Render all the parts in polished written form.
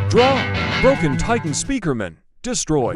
Draw. Broken Titan Speakerman. Destroy.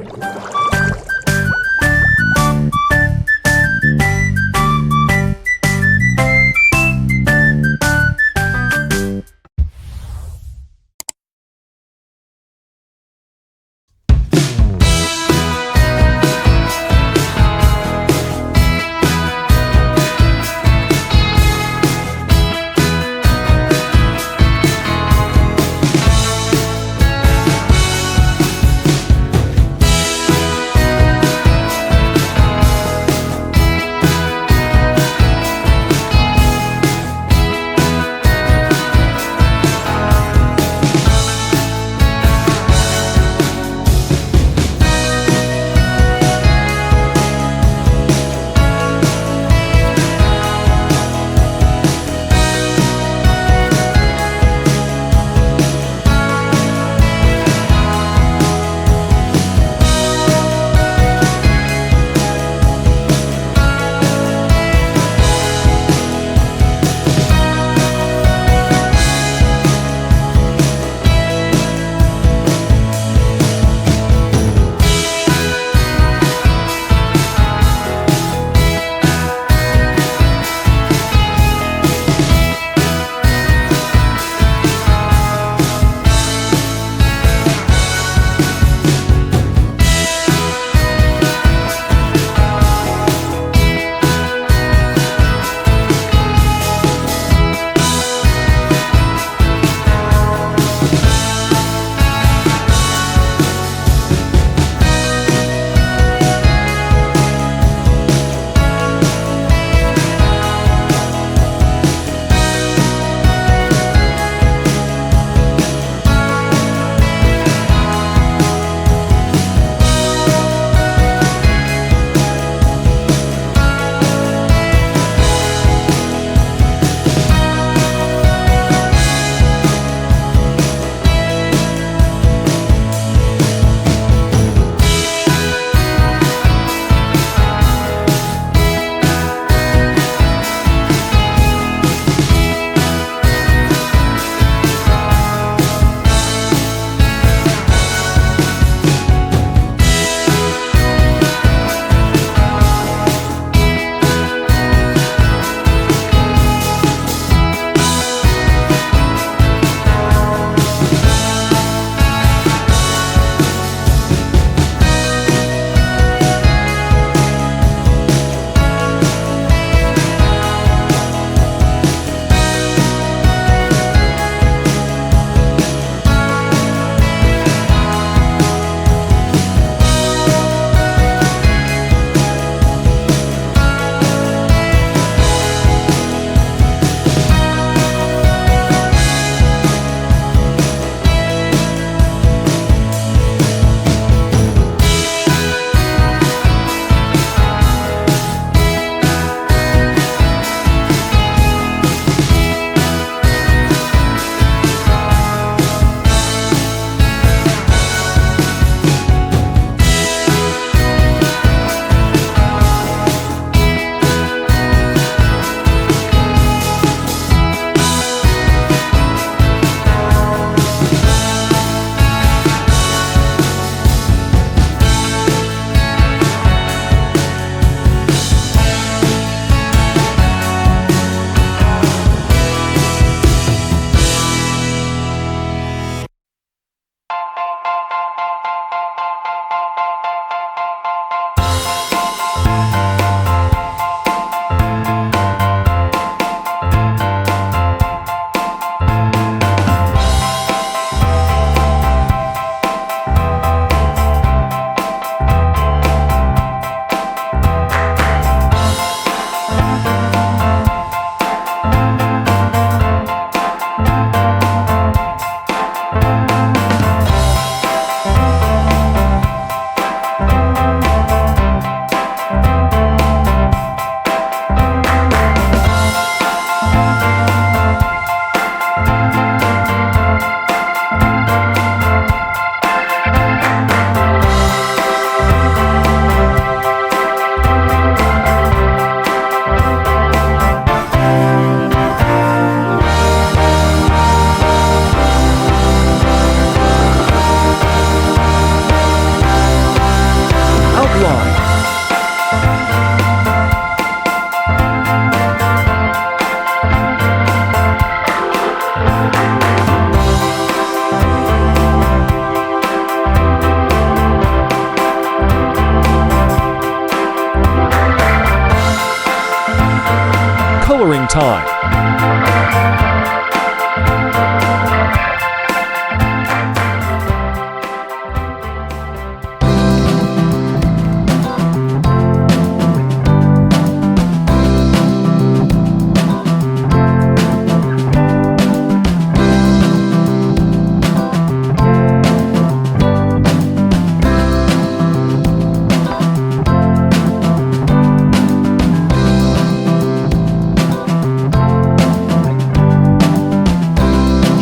time.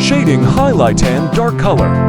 Shading highlight and dark color.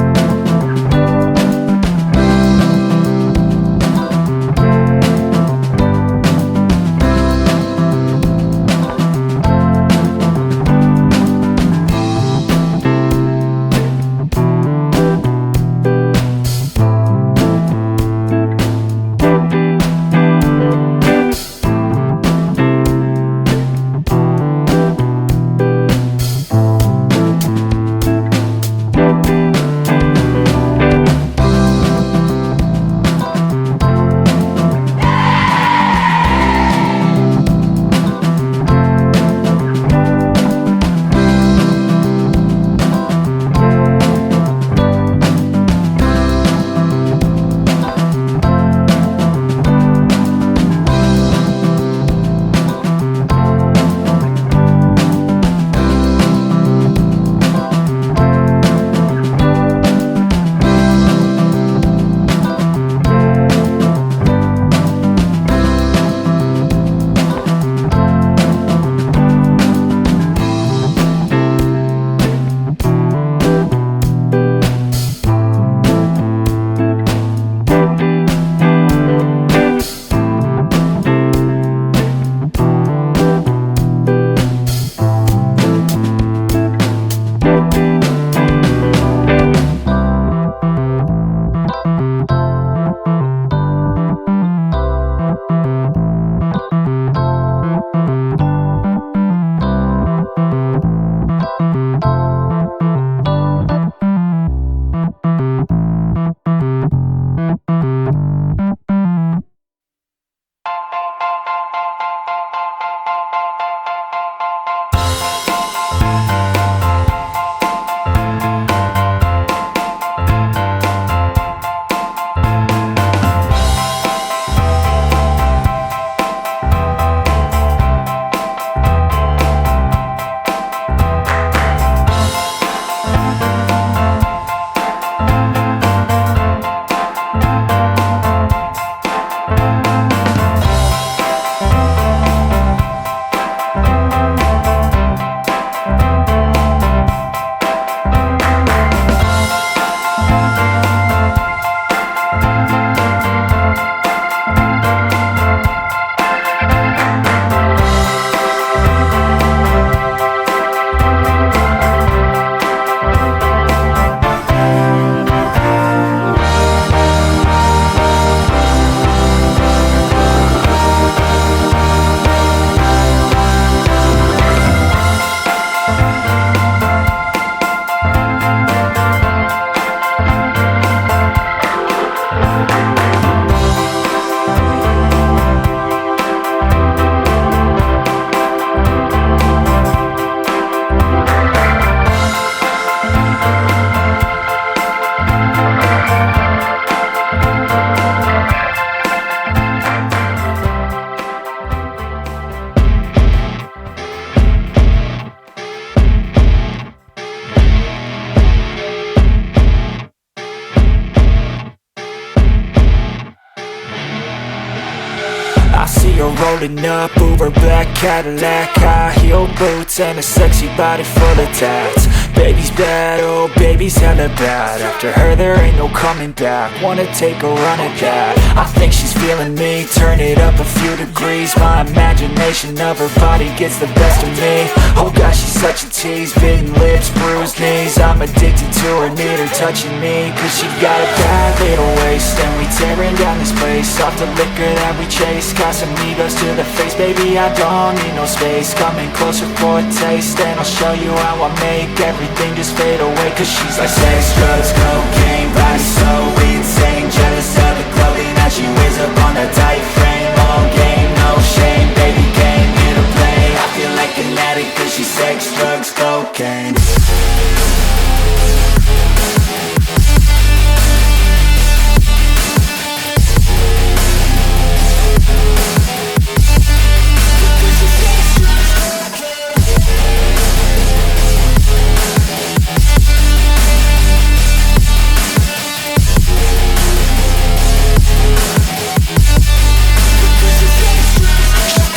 Rolling up, Uber black Cadillac, high heel boots and a sexy body full of tats. Baby's bad, oh baby's hella bad. After her there ain't no coming back. Wanna take a run at that. I think she's feeling me, turn it up a few degrees. My imagination of her body gets the best of me. Oh gosh, she's such a tease, bitten lips, bruised knees. I'm addicted to her, need her touching me, cause she got a bad little waist. And we tearing down this place, off the liquor that we chase. Casamigos to the face, baby I don't need no space. Coming closer for a taste, and I'll show you how I make everything just fade away. Cause she's like sex, drugs, cocaine, body so insane. Jealous of the clothing that she wears up on that tight frame. All game, no shame, baby came here to play. I feel like an addict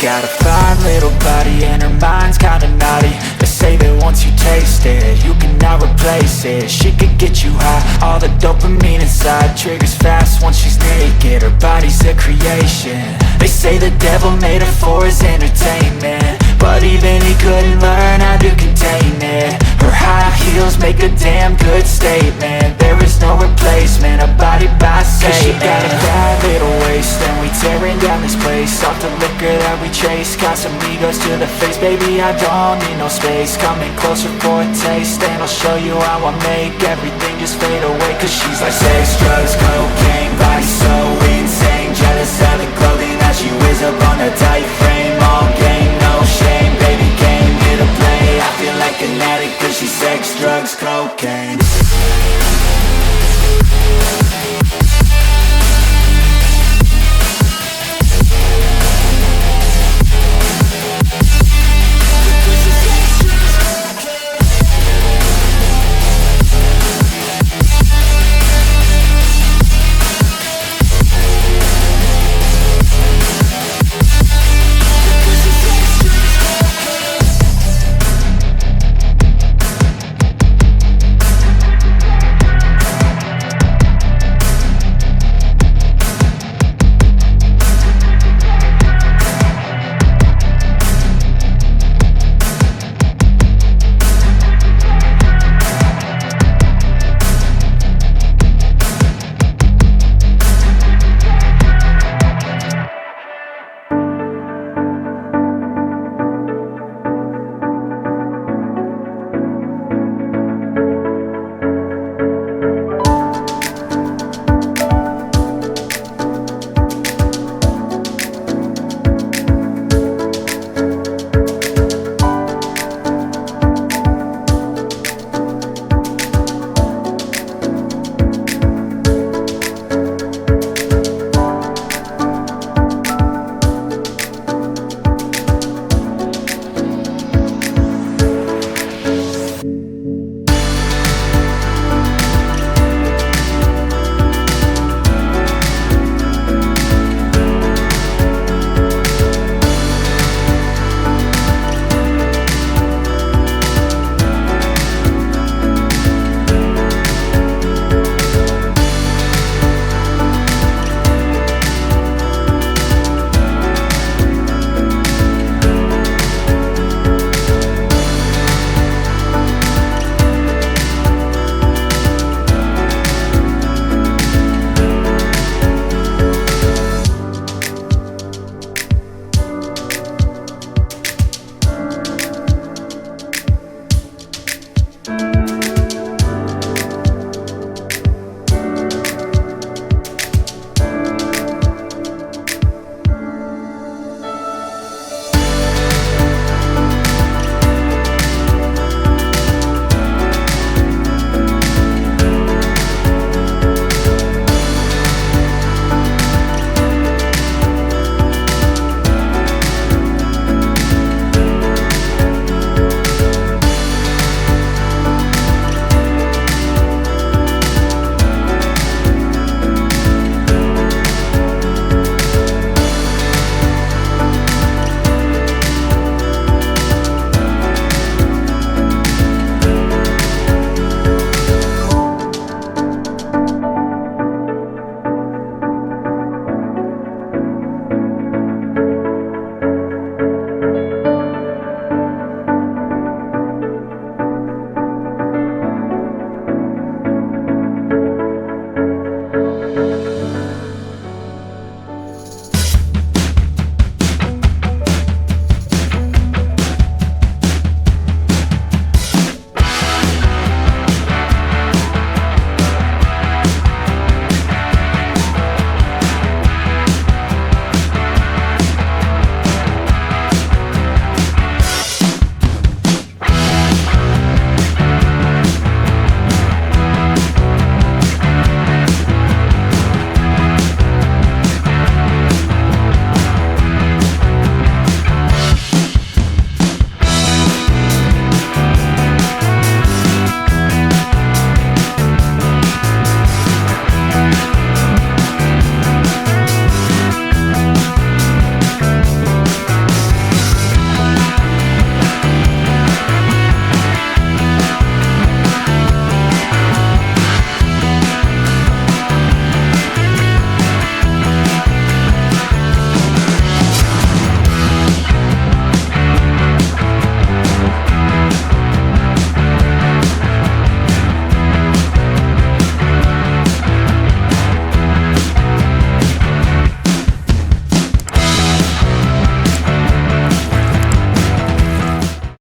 got a fine little body and her mind's kinda naughty. They say that once you taste it, you cannot replace it. She could get you high, all the dopamine inside triggers fast once she's naked. Her body's a creation. They say the devil made her for his entertainment, but even he couldn't learn how to contain it. Her high heels make a damn good statement. There is no replacement, a body by Satan. 'Cause she got a bad little waist, and we tearing down this place off the liquor that we chase. Got some egos to the face, baby, I don't need no space. Coming closer for a taste, and I'll show you how I make everything just fade away. 'Cause she's like sex, drugs, cocaine, body so insane. Jealous of the clothing that she wears up on a tight frame. All game, no shame, baby came here to play. I feel like an addict 'cause she's sex, drugs, cocaine.